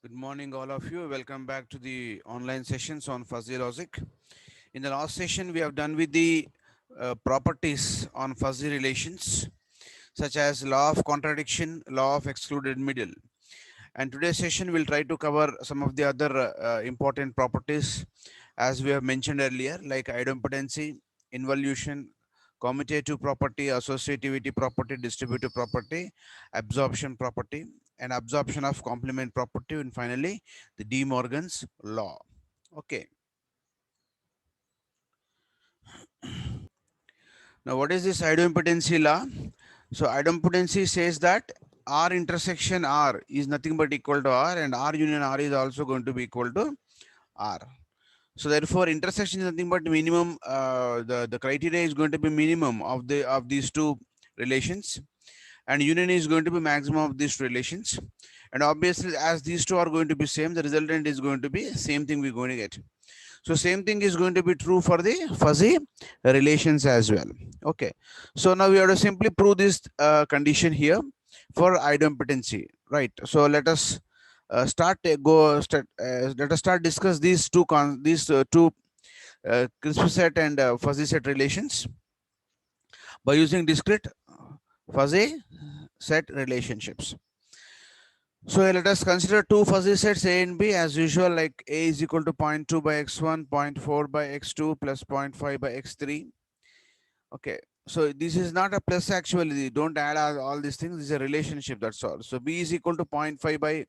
Good morning, all of you. Welcome back to the online sessions on fuzzy logic. In the last session, we have done with the properties on fuzzy relations, such as law of contradiction, law of excluded middle. And today's session will try to cover some of the other important properties, as we have mentioned earlier, like idempotency, involution, commutative property, associativity property, distributive property, absorption property, and absorption of complement property, and finally the De Morgan's law. Okay. Now, what is this idempotency law? So, idempotency says that R intersection R is nothing but equal to R, and R union R is also going to be equal to R. So therefore, intersection is nothing but minimum. The criteria is going to be minimum of these two relations, and union is going to be maximum of these relations. And obviously, as these two are going to be same, the resultant is going to be same thing we're going to get. So same thing is going to be true for the fuzzy relations as well. Okay. So now we have to simply prove this condition here for idempotency, right? So let us let us start discuss these two crisp set and fuzzy set relations by using discrete fuzzy set relationships. So let us consider two fuzzy sets A and B as usual, like A is equal to zero point 0.2 by x1, zero point 0.4 by x2 plus 0.5 by x3. Okay. So this is not a plus actually. Don't add all these things. This is a relationship. That's all. So B is equal to zero point 0.5 by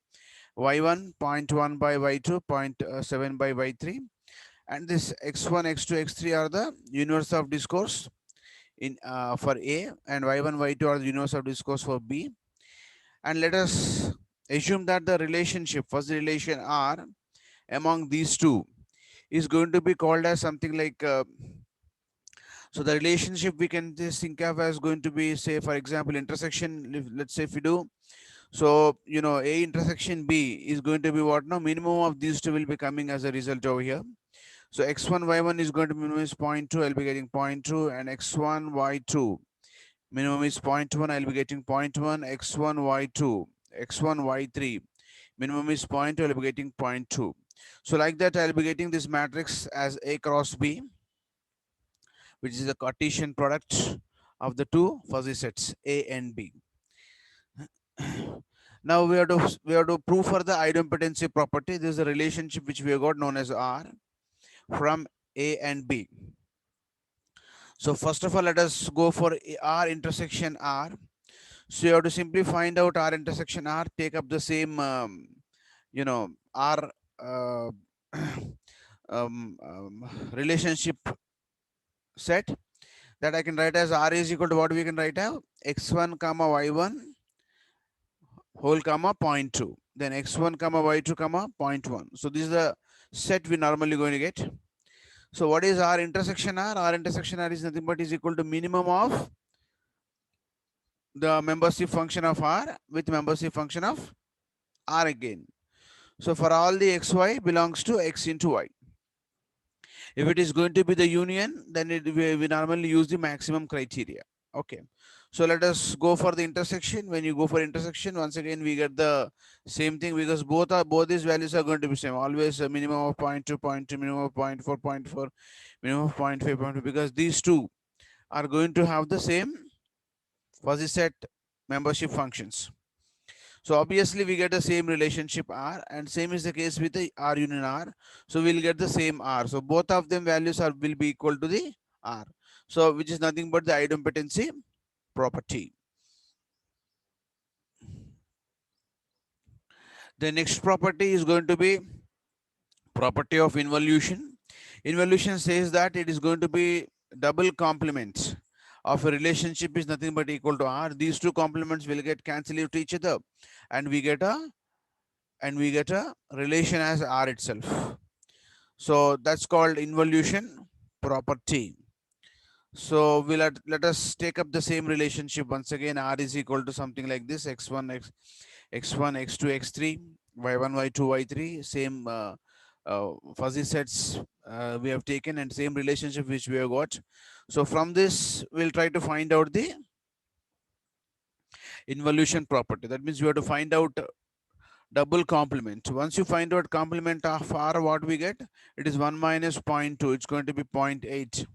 y1, zero point 0.1 by y2, 0.7 by y3. And this x1, x2, x3 are the universe of discourse in for A, and y1, y2 are the universe of discourse for B. And let us assume that the relationship, first relation R among these two is going to be called as something like, so the relationship we can just think of as going to be, say, for example, intersection, let's say if we do, so, A intersection B is going to be what now? Minimum of these two will be coming as a result over here. So x1, y1 is going to be minimum is 0.2, I'll be getting 0.2, and x1, y2 minimum is 0.1, I'll be getting 0.1, x1, y2, x1, y3 minimum is 0.2, I'll be getting 0.2. So like that, I'll be getting this matrix as A cross B, which is the Cartesian product of the two fuzzy sets A and B. Now we have to prove for the idempotency property. This is a relationship which we have got known as R from A and B. So first of all, let us go for R intersection R. So you have to simply find out R intersection R, take up the same, R uh, relationship set, that I can write as R is equal to what we can write out, x1 comma y1 whole comma 0.2, then x1 comma y2 comma 0.1. So this is the set we normally going to get. So what is R intersection R? R intersection R is nothing but is equal to minimum of the membership function of R with membership function of R again. So for all the xy belongs to x into y. If it is going to be the union, then we normally use the maximum criteria. Okay. So let us go for the intersection. When you go for intersection, once again we get the same thing, because both these values are going to be same. Always a minimum of 0.2, zero point 0.2, minimum of 0.4, zero point 0.4, minimum of 0.5, 0.2, because these two are going to have the same fuzzy set membership functions. So obviously we get the same relationship R, and same is the case with the R union R. So we'll get the same R. So both of them values will be equal to the R. So which is nothing but the idempotency property. The next property is going to be property of involution. Involution says that it is going to be double complements of a relationship is nothing but equal to R. These two complements will get cancelled to each other, and we get a relation as R itself. So that's called involution property. So let us take up the same relationship once again. R is equal to something like this: x1, x1, x2, x3, y1, y2, y3. Same fuzzy sets we have taken, and same relationship which we have got. So from this, we'll try to find out the involution property. That means you have to find out double complement. Once you find out complement of R, what we get? It is 1 minus 0.2. It's going to be 0.8.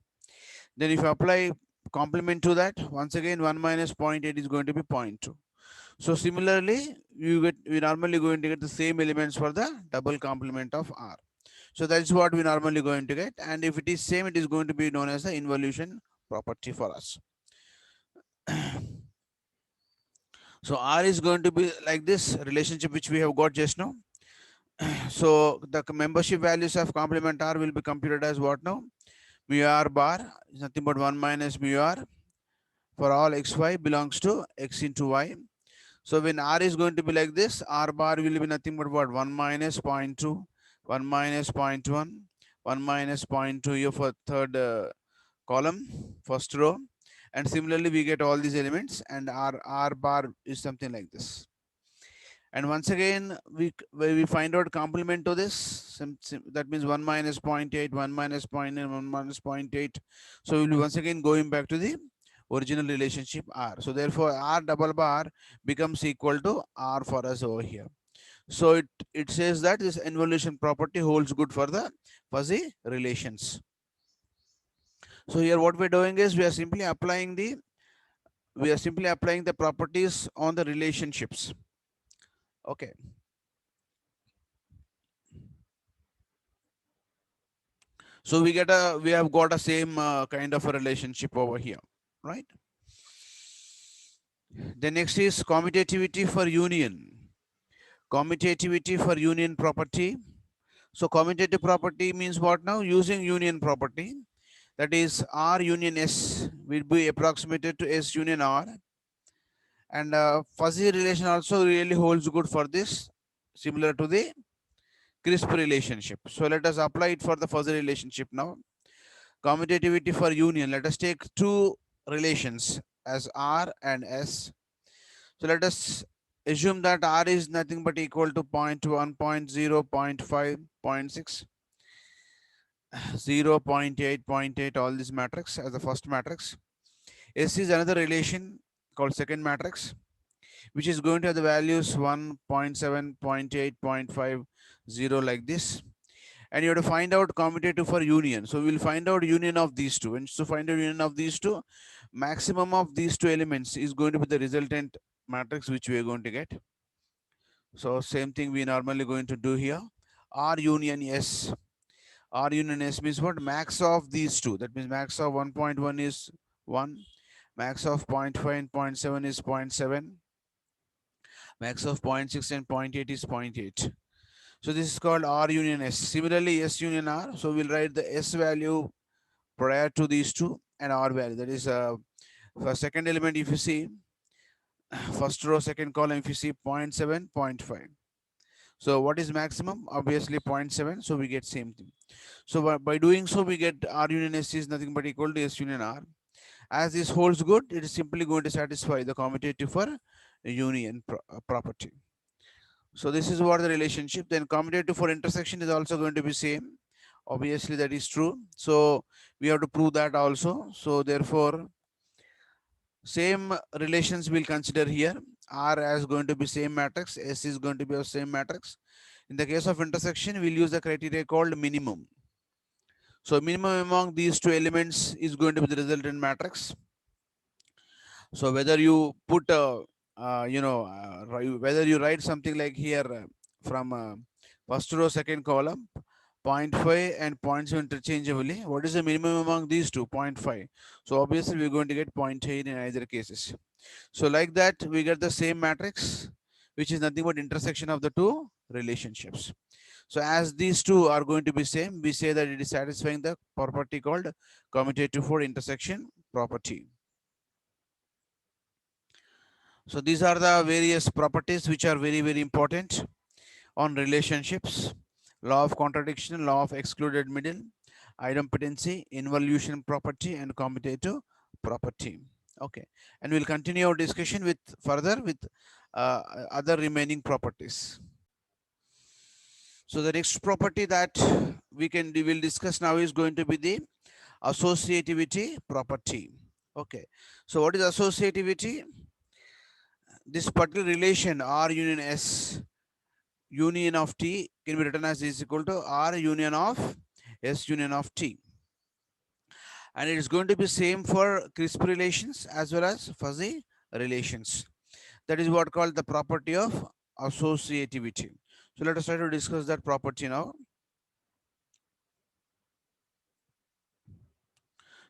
Then if you apply complement to that, once again 1 minus 0.8 is going to be 0.2. So similarly, we normally going to get the same elements for the double complement of R. So that's what we normally going to get. And if it is same, it is going to be known as the involution property for us. So R is going to be like this relationship which we have got just now. So the membership values of complement R will be computed as what now? Mu R bar is nothing but 1 minus mu R for all xy belongs to x into y. So when R is going to be like this, R bar will be nothing but what? 1 minus 0.2, 1 minus 0.1, 1 minus 0.2 here for third column, first row. And similarly, we get all these elements, and R bar is something like this. And once again, we find out complement to this, that means 1 minus 0.8, 1 minus 0.9, 1 minus 0.8. So we'll be once again going back to the original relationship R. So therefore, R double bar becomes equal to R for us over here. So it says that this involution property holds good for the fuzzy relations. So here what we're doing is we are simply applying the properties on the relationships. Okay. So we have got a same kind of a relationship over here, right? The next is commutativity for union. Commutativity for union property. So commutative property means what now? Using union property, that is R union S will be approximated to S union R. And fuzzy relation also really holds good for this, similar to the crisp relationship. So let us apply it for the fuzzy relationship now. Commutativity for union. Let us take two relations as R and S. So let us assume that R is nothing but equal to 0.1, 0.0, 0.5, 0.6, 0, 0.8, 0.8, all this matrix as the first matrix. S is another relation called second matrix, which is going to have the values 1, 0.7, 0.8, 0.5, 0 like this. And you have to find out commutative for union. So we'll find out union of these two. And to find out union of these two, maximum of these two elements is going to be the resultant matrix which we are going to get. So same thing we normally going to do here. R union S. R union S means what? Max of these two. That means max of 1.1 is 1. Max of 0.5 and 0.7 is 0.7. Max of 0.6 and 0.8 is 0.8. So this is called R union S. Similarly, S union R. So we'll write the S value prior to these two and R value. That is for second element, if you see, first row, second column, if you see 0.7, 0.5. So what is maximum? Obviously 0.7. So we get same thing. So by doing so, we get R union S is nothing but equal to S union R. As this holds good, it is simply going to satisfy the commutative for union property. So this is what the relationship. Then commutative for intersection is also going to be same. Obviously that is true. So we have to prove that also. So therefore, same relations we'll consider here. R as going to be same matrix, S is going to be a same matrix. In the case of intersection, we'll use the criteria called minimum. So minimum among these two elements is going to be the resultant matrix. So whether you put whether you write something like here from first row, second column, 0.5 and 0.7 interchangeably. What is the minimum among these two? 0.5. So obviously we're going to get 0.8 in either cases. So like that, we get the same matrix, which is nothing but intersection of the two relationships. So as these two are going to be same, we say that it is satisfying the property called commutative for intersection property. So these are the various properties which are very, very important on relationships. Law of contradiction, law of excluded middle, idempotency, involution property, and commutative property. Okay, and we'll continue our discussion with further with other remaining properties. So the next property that we will discuss now is going to be the associativity property. Okay, so what is associativity? This particular relation R union S union of T can be written as is equal to R union of S union of T. And it is going to be same for crisp relations as well as fuzzy relations. That is what called the property of associativity. So let us try to discuss that property now.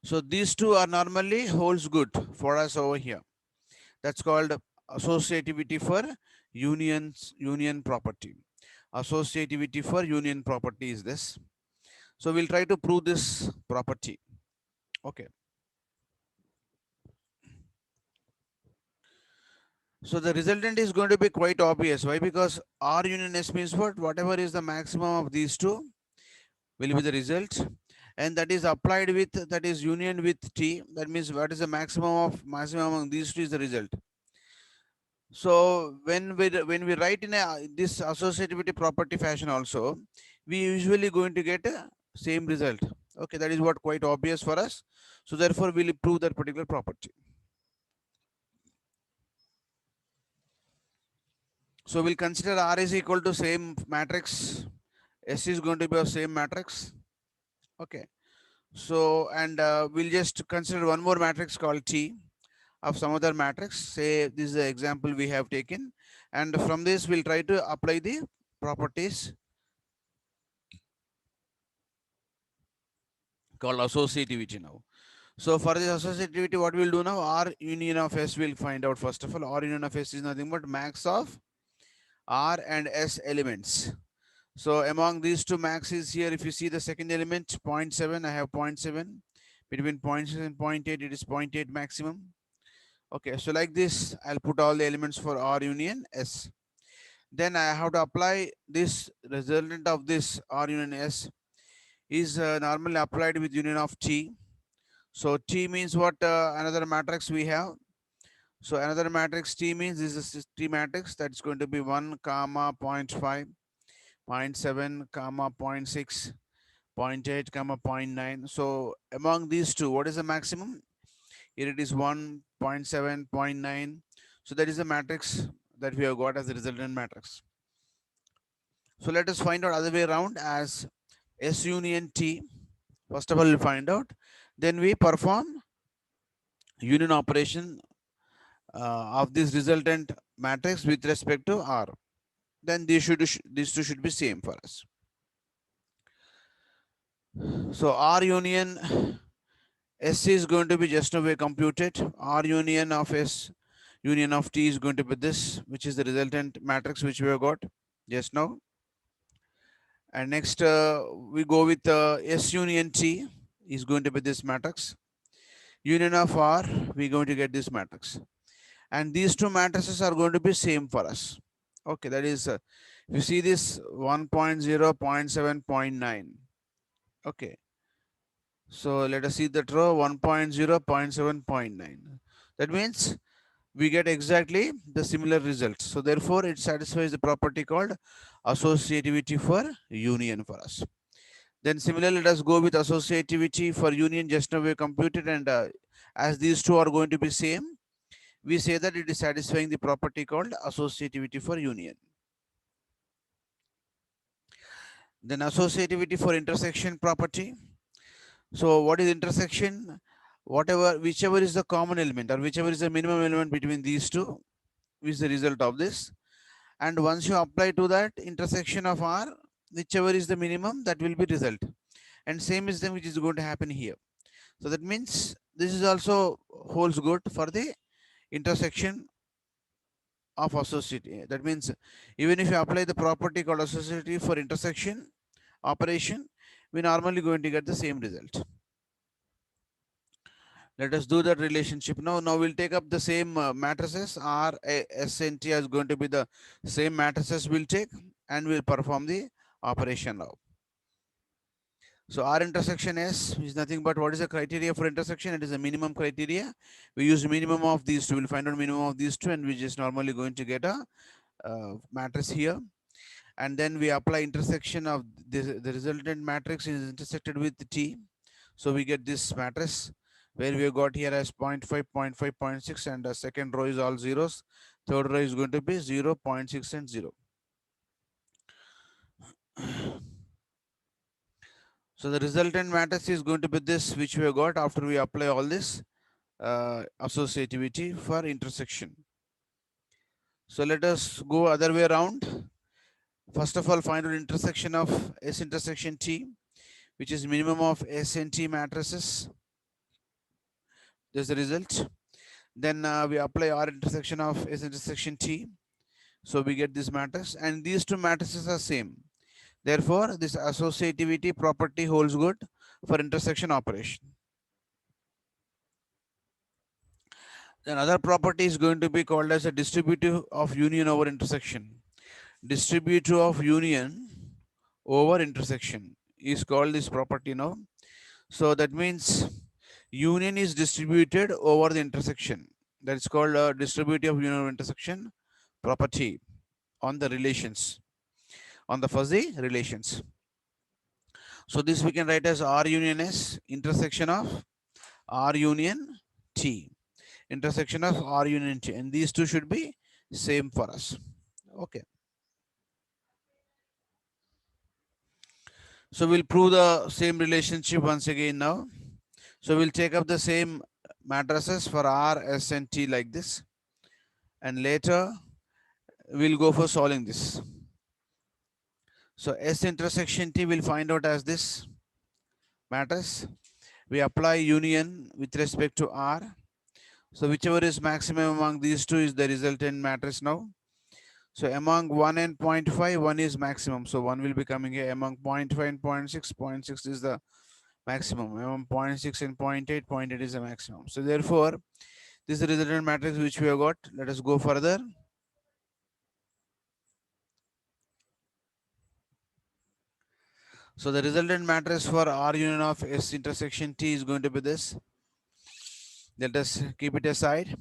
So these two are normally holds good for us over here. That's called associativity for union property. Associativity for union property is this. So we'll try to prove this property. Okay. So the resultant is going to be quite obvious. Why? Because R union S means what? Whatever is the maximum of these two will be the result. And that is applied with, that is union with T. That means what is the maximum among these two is the result. So when we write in this associativity property fashion also, we usually going to get a same result. Okay, that is what quite obvious for us. So therefore we'll prove that particular property. So we'll consider R is equal to same matrix. S is going to be a same matrix. Okay. So and we'll just consider one more matrix called T of some other matrix. Say this is the example we have taken, and from this we'll try to apply the properties called associativity now. So for this associativity, what we'll do now, R union of S we'll find out first of all. R union of S is nothing but max of R and S elements. So among these two maxes here, if you see the second element, 0.7, I have 0.7. Between 0.6 and 0.8, it is 0.8 maximum. Okay, so like this, I'll put all the elements for R union S. Then I have to apply this resultant of this R union S is normally applied with union of T. So T means what? Another matrix we have. So another matrix T means this is T matrix that's going to be 1 comma 0.5, 0.7 comma 0.6, 0.8 comma 0.9. So among these two, what is the maximum? Here it is 1, 0.7, 0.9. So that is the matrix that we have got as the resultant matrix. So let us find out other way around as S union T. First of all, we'll find out. Then we perform union operation of this resultant matrix with respect to R. Then these two should be same for us. So R union S is going to be just now we computed. R union of S union of T is going to be this, which is the resultant matrix which we have got just now. And next we go with S union T is going to be this matrix. Union of R, we're going to get this matrix. And these two matrices are going to be same for us. Okay, that is, if you see this 1.0, 0.7, 0.9. Okay, so let us see that row 1.0, 0.7, 0.9. That means we get exactly the similar results. So therefore, it satisfies the property called associativity for union for us. Then similarly, let us go with associativity for union. Just now we computed, and as these two are going to be same, we say that it is satisfying the property called associativity for union. Then associativity for intersection property. So what is intersection? Whichever is the common element or whichever is the minimum element between these two is the result of this. And once you apply to that intersection of R, whichever is the minimum, that will be result. And same is the which is going to happen here. So that means this is also holds good for the intersection of associativity. That means even if you apply the property called associativity for intersection operation, we normally going to get the same result. Let us do that relationship now. Now we'll take up the same matrices. R, S, and T is going to be the same matrices we'll take, and we'll perform the operation now. So R intersection S is nothing but what is the criteria for intersection? It is a minimum criteria. We use minimum of these two. We'll find out minimum of these two, and we just normally going to get a matrix here. And then we apply intersection of this, the resultant matrix is intersected with T. So we get this matrix where we have got here as 0.5, 0.5, 0.6, and the second row is all zeros. Third row is going to be 0, 0.6, and 0. So the resultant matrix is going to be this, which we have got after we apply all this associativity for intersection. So let us go other way around. First of all, find out intersection of S intersection T, which is minimum of S and T matrices. There's the result. Then we apply R intersection of S intersection T. So we get this matrix, and these two matrices are same. Therefore, this associativity property holds good for intersection operation. Then other property is going to be called as a distributive of union over intersection. Distributive of union over intersection is called this property now. So that means union is distributed over the intersection. That is called a distributive of union over intersection property on the relations, on the fuzzy relations. So this we can write as R union S intersection of R union T, intersection of R union T, and these two should be same for us. Okay. So we'll prove the same relationship once again now. So we'll take up the same matrices for R, S, and T like this, and later we'll go for solving this. So S intersection T will find out as this matrix. We apply union with respect to R. So whichever is maximum among these two is the resultant matrix now. So among 1 and 0.5, 1 is maximum. So 1 will be coming here. Among 0.5 and 0.6, 0.6 is the maximum. Among 0.6 and 0.8, 0.8 is the maximum. So therefore, this is the resultant matrix which we have got. Let us go further. So the resultant matrix for R union of S intersection T is going to be this. Let us keep it aside.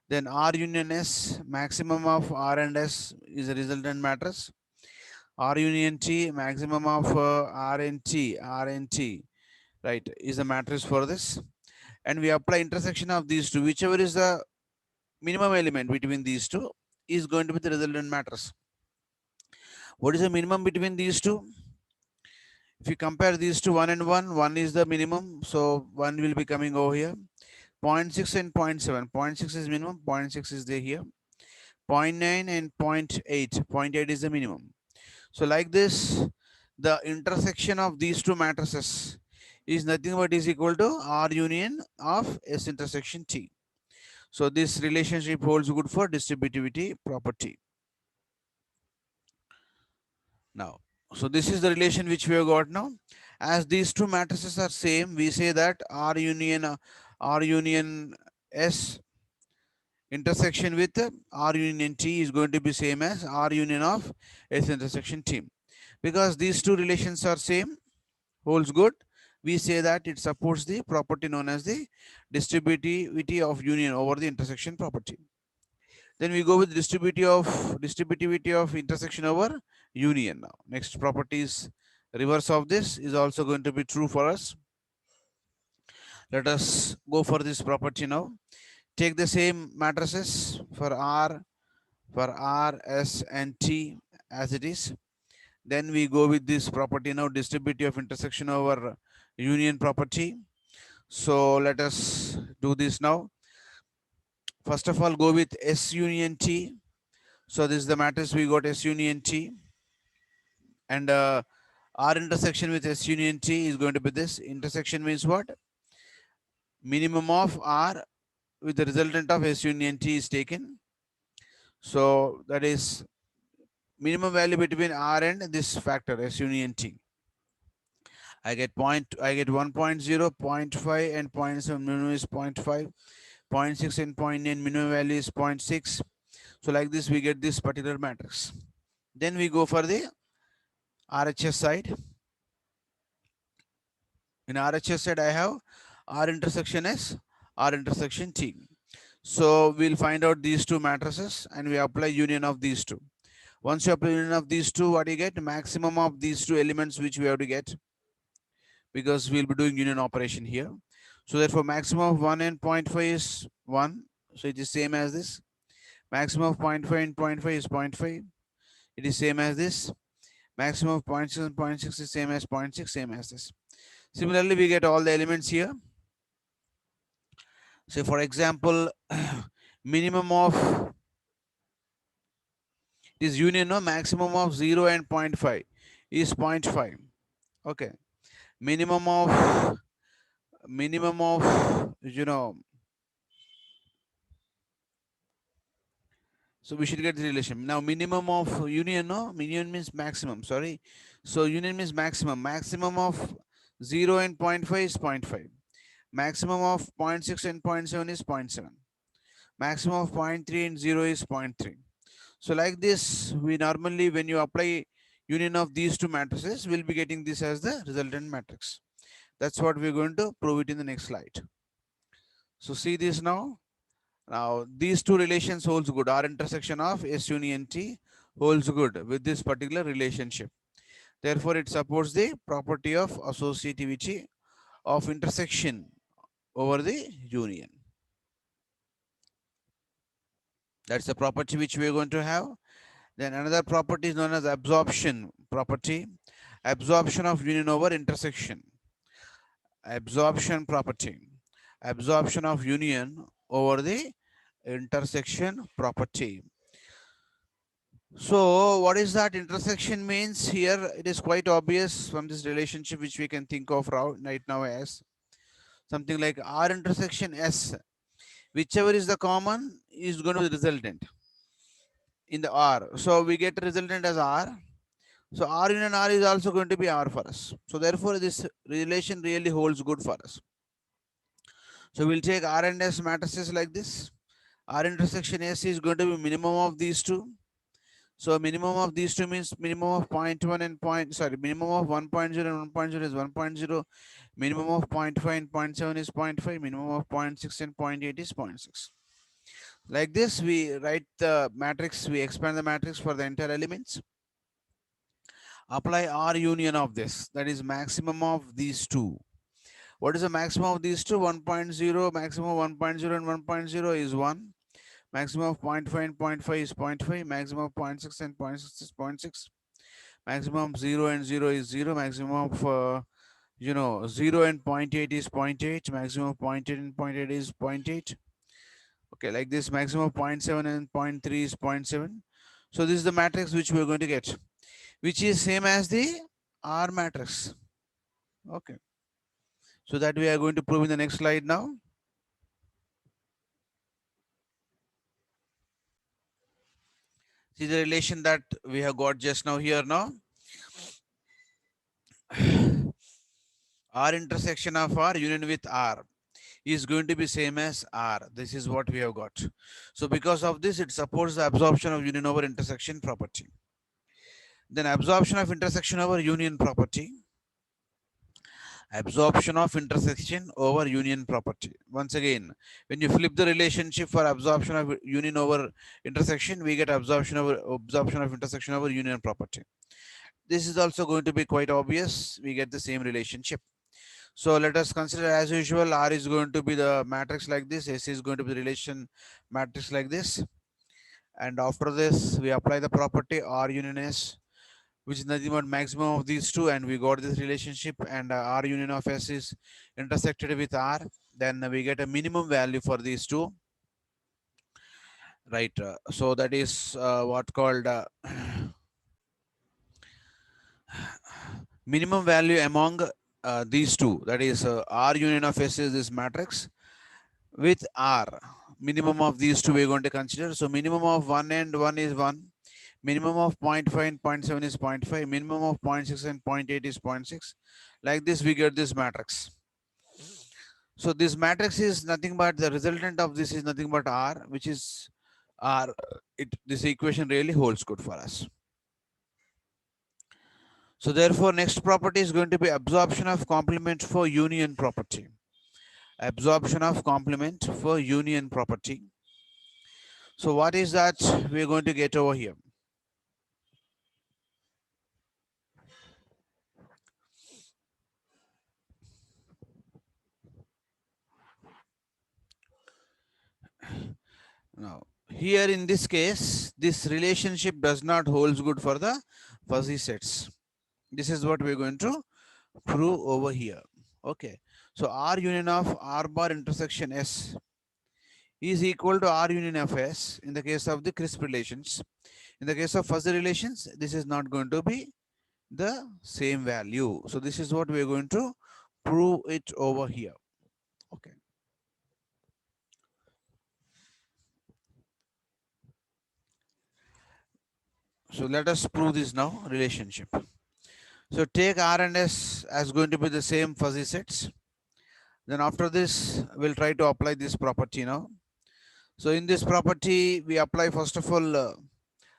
Then R union S, maximum of R and S is a resultant matrix. R union T, maximum of R and T, right, is a matrix for this. And we apply intersection of these two, whichever is the minimum element between these two is going to be the resultant matrix. What is the minimum between these two? If you compare these two, 1 and 1, 1 is the minimum. So 1 will be coming over here. 0.6 and 0.7. 0.6 is minimum, 0.6 is there here. 0.9 and 0.8. 0.8 is the minimum. So like this, the intersection of these two matrices is nothing but is equal to R union of S intersection T. So this relationship holds good for distributivity property. Now, so this is the relation which we have got now. As these two matrices are same, we say that R union S intersection with R union T is going to be same as R union of S intersection T. Because these two relations are same, holds good, we say that it supports the property known as the distributivity of union over the intersection property. Then we go with distributivity of intersection over union now. Next property is reverse of this is also going to be true for us. Let us go for this property now. Take the same matrices for R, S, and T as it is. Then we go with this property now, distributivity of intersection over union property. So let us do this now. First of all, go with S union T. So this is the matrix we got S union T. And R intersection with S union T is going to be this. Intersection means what? Minimum of R with the resultant of S union T is taken. So that is minimum value between R and this factor S union T. I get 1.0, 0.5 and 0.7, minimum is 0.5, 0.6 and 0.9, minimum value is 0.6. So like this, we get this particular matrix. Then we go for the RHS side. In RHS side, I have R intersection S, R intersection T. So we'll find out these two matrices and we apply union of these two. Once you apply union of these two, what do you get? Maximum of these two elements which we have to get, because we'll be doing union operation here. So therefore maximum of 1 and 0.5 is 1. So it is same as this. Maximum of 0.5 and 0.5 is 0.5. It is same as this. Maximum of 0.6 and 0.6 is same as 0.6, same as this. Similarly, we get all the elements here. Say for example, minimum of this union, no, maximum of 0 and 0.5 is 0.5. Okay. Minimum of so we should get the relation. Now minimum of union, no, union means maximum, sorry. So union means maximum. Maximum of 0 and 0.5 is 0.5. Maximum of 0.6 and 0.7 is 0.7. Maximum of 0.3 and 0 is 0.3. So like this, we normally, when you apply union of these two matrices, we'll be getting this as the resultant matrix. That's what we're going to prove it in the next slide. So see this now. Now these two relations holds good. R intersection of S union T holds good with this particular relationship. Therefore, it supports the property of associativity of intersection over the union. That's the property which we are going to have. Then another property is known as absorption property. Absorption of union over intersection. Absorption property. Absorption of union over the intersection property. So what is that intersection means? Here it is quite obvious from this relationship which we can think of right now as something like R intersection S. Whichever is the common is going to be the resultant in the R. So we get resultant as R. So R union R is also going to be R for us. So therefore this relation really holds good for us. So we'll take R and S matrices like this. R intersection S is going to be minimum of these two. So minimum of these two means minimum of 0.1 and minimum of 1.0 and 1.0 is 1.0. Minimum of 0.5 and 0.7 is 0.5. Minimum of 0.6 and 0.8 is 0.6. Like this, we write the matrix, we expand the matrix for the entire elements. Apply R union of this, that is maximum of these two. What is the maximum of these two? 1.0, maximum of 1.0 and 1.0 is 1. Maximum of 0.5 and 0.5 is 0.5. Maximum of 0.6 and 0.6 is 0.6. Maximum of 0 and 0 is 0. Maximum of 0 and 0.8 is 0.8. Maximum of 0.8 and 0.8 is 0.8. Okay, like this, maximum of 0.7 and 0.3 is 0.7. So this is the matrix which we are going to get, which is same as the R matrix. Okay. So that we are going to prove in the next slide now. See the relation that we have got just now here now. R intersection of R union with R is going to be same as R. This is what we have got. So because of this, it supports the absorption of union over intersection property. Then absorption of intersection over union property. Absorption of intersection over union property. Once again, when you flip the relationship for absorption of union over intersection, we get absorption of intersection over union property. This is also going to be quite obvious. We get the same relationship. So let us consider, as usual, R is going to be the matrix like this, S is going to be the relation matrix like this. And after this, we apply the property R union S, which is nothing but maximum of these two, and we got this relationship, and R union of S is intersected with R. Then we get a minimum value for these two, right? So that is what called minimum value among these two. That is R union of S is this matrix with R. Minimum of these two we're going to consider. So minimum of 1 and 1 is 1. Minimum of 0.5 and 0.7 is 0.5. Minimum of 0.6 and 0.8 is 0.6. Like this, we get this matrix. So this matrix is nothing but the resultant of this is nothing but R, which is R. This equation really holds good for us. So therefore, next property is going to be absorption of complement for union property. Absorption of complement for union property. So what is that we're going to get over here? Now here in this case, this relationship does not holds good for the fuzzy sets. This is what we're going to prove over here. Okay. So R union of R bar intersection S is equal to R union of S in the case of the crisp relations. In the case of fuzzy relations, this is not going to be the same value. So this is what we're going to prove it over here. Okay. So let us prove this now relationship. So take R and S as going to be the same fuzzy sets. Then after this, we'll try to apply this property now. So in this property, we apply first of all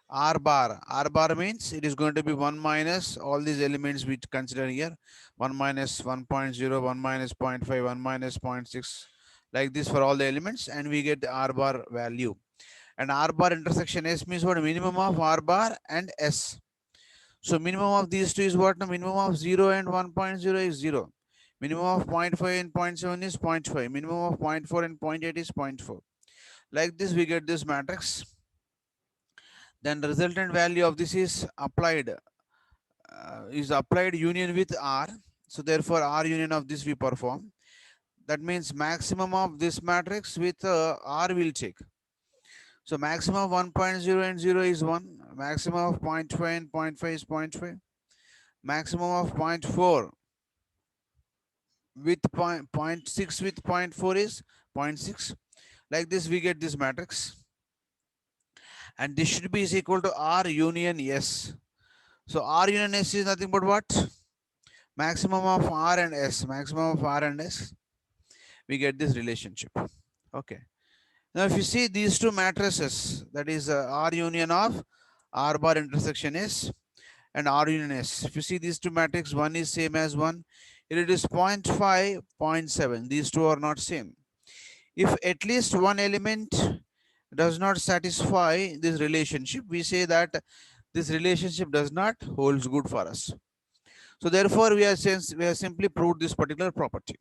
R bar. R bar means it is going to be 1 minus all these elements we consider here. 1 minus 1.0, 1 minus 0.5, 1 minus 0.6, like this for all the elements, and we get the R bar value. And R bar intersection S means what? Minimum of R bar and S. So minimum of these two is what? The minimum of 0 and 1.0 is 0. Minimum of 0.5 and 0.7 is 0.5. Minimum of 0.4 and 0.8 is 0.4. Like this, we get this matrix. Then the resultant value of this is applied union with R. So therefore, R union of this we perform. That means maximum of this matrix with R will take. So maximum of 1.0 and 0 is 1. Maximum of 0.5 and 0.5 is 0.5. Maximum of 0.4 with 0.6 with 0.4 is 0.6. Like this, we get this matrix. And this should be is equal to R union S. So R union S is nothing but what? Maximum of R and S. Maximum of R and S. We get this relationship. Okay. Now, if you see these two matrices, that is R union of R bar intersection S and R union S. If you see these two matrices, one is same as one. It is 0.5, 0.7. These two are not same. If at least one element does not satisfy this relationship, we say that this relationship does not holds good for us. So therefore, we have simply proved this particular property.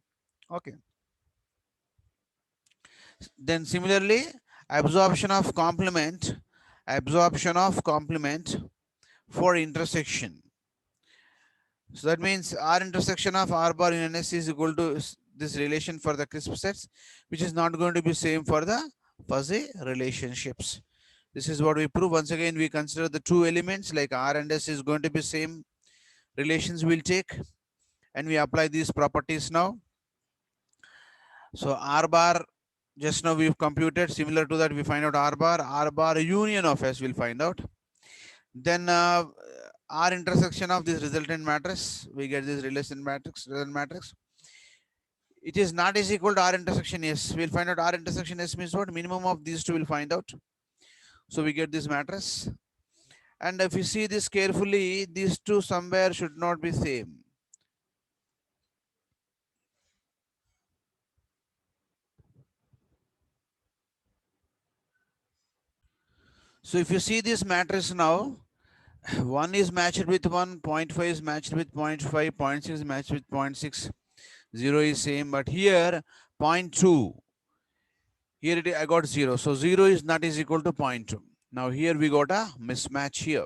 Okay. Then similarly, absorption of complement for intersection. So that means R intersection of R bar in NS is equal to this relation for the crisp sets, which is not going to be same for the fuzzy relationships. This is what we prove. Once again, we consider the two elements like R and S is going to be same relations we'll take, and we apply these properties now. So R bar, just now we've computed. Similar to that, we find out R bar union of S we'll find out. Then R intersection of this resultant matrix, we get this result matrix. It is not is equal to R intersection S. We'll find out R intersection S means what? Minimum of these two we'll find out. So we get this matrix. And if you see this carefully, these two somewhere should not be same. So if you see this matrix now, 1 is matched with 1, 0.5 is matched with 0.5, 0.6 is matched with 0.6, 0 is same, but here 0.2, here I got 0. So 0 is not is equal to 0.2. Now here we got a mismatch here.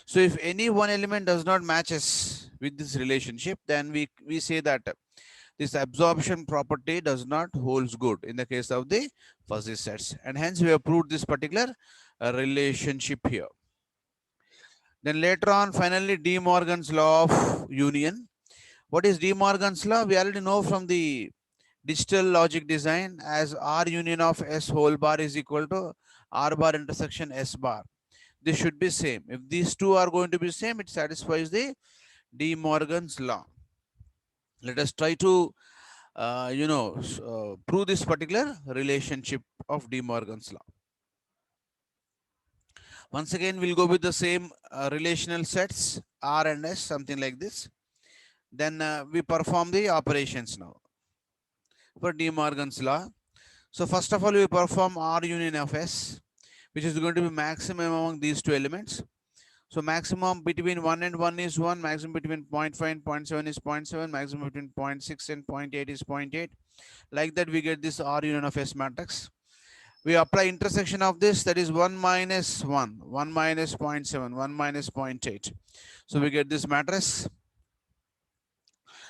So if any one element does not matches with this relationship, then we say that this absorption property does not holds good in the case of the fuzzy sets. And hence we have proved this particular relationship here. Then later on, finally, De Morgan's law of union. What is De Morgan's law? We already know from the digital logic design as R union of S whole bar is equal to R bar intersection S bar. This should be same. If these two are going to be same, it satisfies the De Morgan's law. Let us try to, prove this particular relationship of De Morgan's law. Once again, we'll go with the same relational sets, R and S, something like this. Then we perform the operations now for De Morgan's law. So first of all, we perform R union of S, which is going to be maximum among these two elements. So maximum between 1 and 1 is 1, maximum between 0.5 and 0.7 is 0.7, maximum between 0.6 and 0.8 is 0.8. Like that, we get this R union of S matrix. We apply intersection of this, that is 1 minus 1, 1 minus 0.7, 1 minus 0.8. So we get this matrix,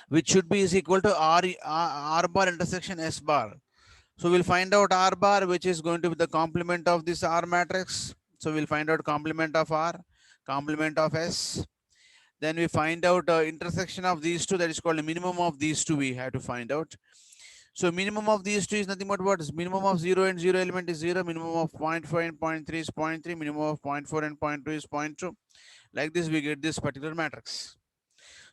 which should be is equal to R bar intersection S bar. So we'll find out R bar, which is going to be the complement of this R matrix. So we'll find out complement of R, complement of S. Then we find out intersection of these two, that is called the minimum of these two we have to find out. So minimum of these two is nothing but what is minimum of 0 and 0 element is 0, minimum of 0.4 and 0.3 is 0.3, minimum of 0.4 and 0.2 is 0.2. Like this we get this particular matrix.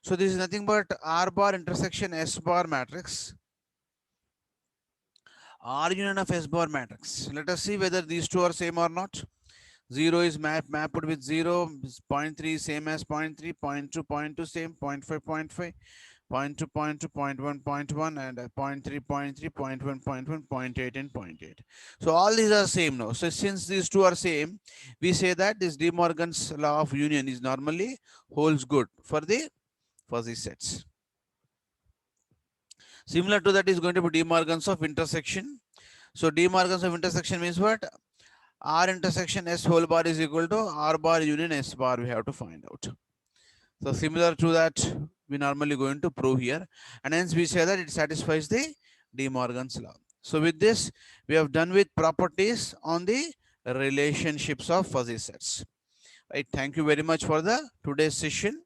So this is nothing but R bar intersection S bar matrix, R union of S bar matrix. Let us see whether these two are same or not. 0 is mapped with 0, 0.3 same as 0.3, 0.2, 0.2 same, 0.5, 0.5, 0.2, 0.2, 0.1, 0.1, and 0.3, 0.3, 0.1, 0.1, 0.8, and 0.8. So all these are same now. So since these two are same, we say that this De Morgan's law of union is normally holds good for the fuzzy sets. Similar to that is going to be De Morgan's of intersection. So De Morgan's of intersection means what? R intersection S whole bar is equal to R bar union S bar, we have to find out. So similar to that, we normally going to prove here. And hence we say that it satisfies the De Morgan's law. So with this, we have done with properties on the relationships of fuzzy sets. Right. Thank you very much for the today's session.